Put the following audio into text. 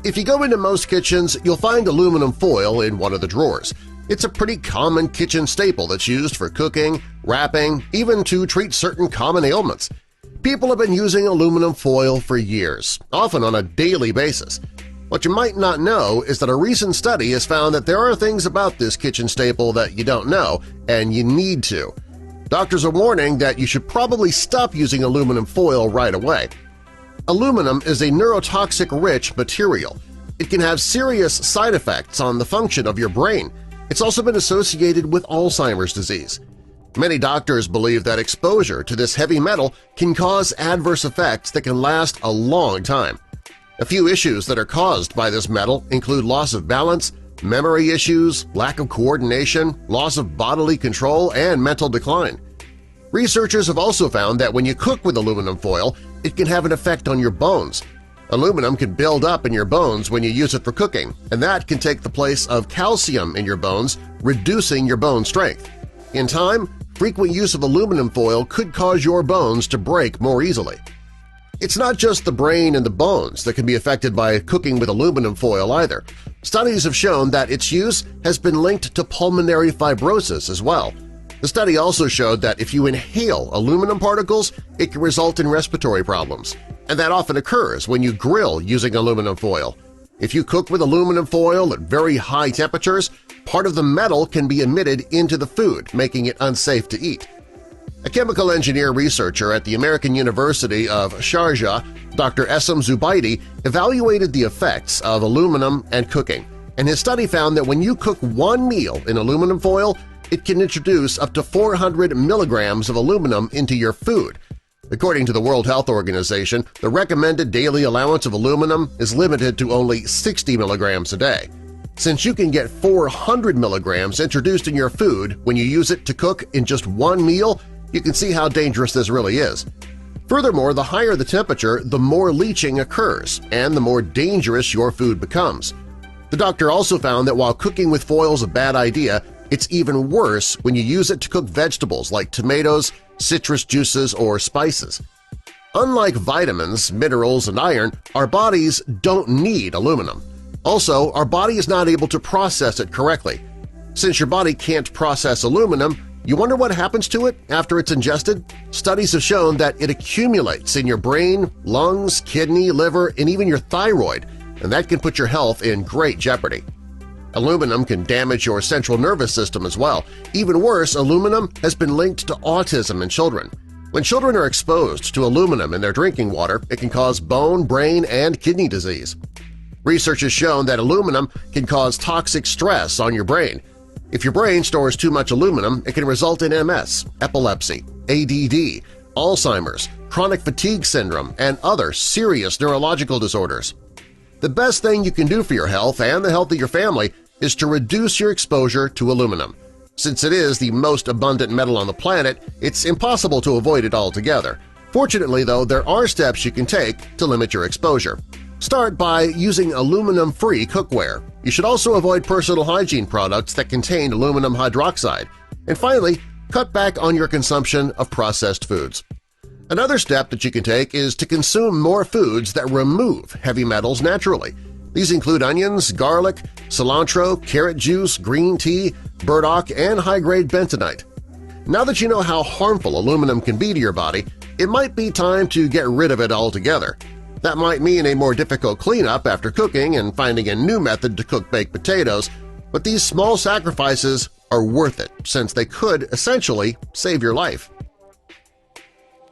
If you go into most kitchens, you'll find aluminum foil in one of the drawers. It's a pretty common kitchen staple that's used for cooking, wrapping, even to treat certain common ailments. People have been using aluminum foil for years, often on a daily basis. What you might not know is that a recent study has found that there are things about this kitchen staple that you don't know, and you need to. Doctors are warning that you should probably stop using aluminum foil right away. Aluminum is a neurotoxic-rich material. It can have serious side effects on the function of your brain. It's also been associated with Alzheimer's disease. Many doctors believe that exposure to this heavy metal can cause adverse effects that can last a long time. A few issues that are caused by this metal include loss of balance, memory issues, lack of coordination, loss of bodily control, and mental decline. Researchers have also found that when you cook with aluminum foil, it can have an effect on your bones. Aluminum can build up in your bones when you use it for cooking, and that can take the place of calcium in your bones, reducing your bone strength. In time, frequent use of aluminum foil could cause your bones to break more easily. It's not just the brain and the bones that can be affected by cooking with aluminum foil either. Studies have shown that its use has been linked to pulmonary fibrosis as well. The study also showed that if you inhale aluminum particles, it can result in respiratory problems, and that often occurs when you grill using aluminum foil. If you cook with aluminum foil at very high temperatures, part of the metal can be emitted into the food, making it unsafe to eat. A chemical engineer researcher at the American University of Sharjah, Dr. Essam Zubaidi, evaluated the effects of aluminum and cooking, and his study found that when you cook one meal in aluminum foil, it can introduce up to 400 milligrams of aluminum into your food. According to the World Health Organization, the recommended daily allowance of aluminum is limited to only 60 milligrams a day. Since you can get 400 milligrams introduced in your food when you use it to cook in just one meal, you can see how dangerous this really is. Furthermore, the higher the temperature, the more leaching occurs and the more dangerous your food becomes. The doctor also found that while cooking with foil is a bad idea, it's even worse when you use it to cook vegetables like tomatoes, citrus juices, or spices. Unlike vitamins, minerals, and iron, our bodies don't need aluminum. Also, our body is not able to process it correctly. Since your body can't process aluminum, you wonder what happens to it after it's ingested? Studies have shown that it accumulates in your brain, lungs, kidney, liver, and even your thyroid, and that can put your health in great jeopardy. Aluminum can damage your central nervous system as well. Even worse, aluminum has been linked to autism in children. When children are exposed to aluminum in their drinking water, it can cause bone, brain, and kidney disease. Research has shown that aluminum can cause toxic stress on your brain. If your brain stores too much aluminum, it can result in MS, epilepsy, ADD, Alzheimer's, chronic fatigue syndrome, and other serious neurological disorders. The best thing you can do for your health and the health of your family is to reduce your exposure to aluminum. Since it is the most abundant metal on the planet, it's impossible to avoid it altogether. Fortunately, though, there are steps you can take to limit your exposure. Start by using aluminum-free cookware. You should also avoid personal hygiene products that contain aluminum hydroxide. And finally, cut back on your consumption of processed foods. Another step that you can take is to consume more foods that remove heavy metals naturally. These include onions, garlic, cilantro, carrot juice, green tea, burdock, and high-grade bentonite. Now that you know how harmful aluminum can be to your body, it might be time to get rid of it altogether. That might mean a more difficult cleanup after cooking and finding a new method to cook baked potatoes, but these small sacrifices are worth it since they could essentially save your life.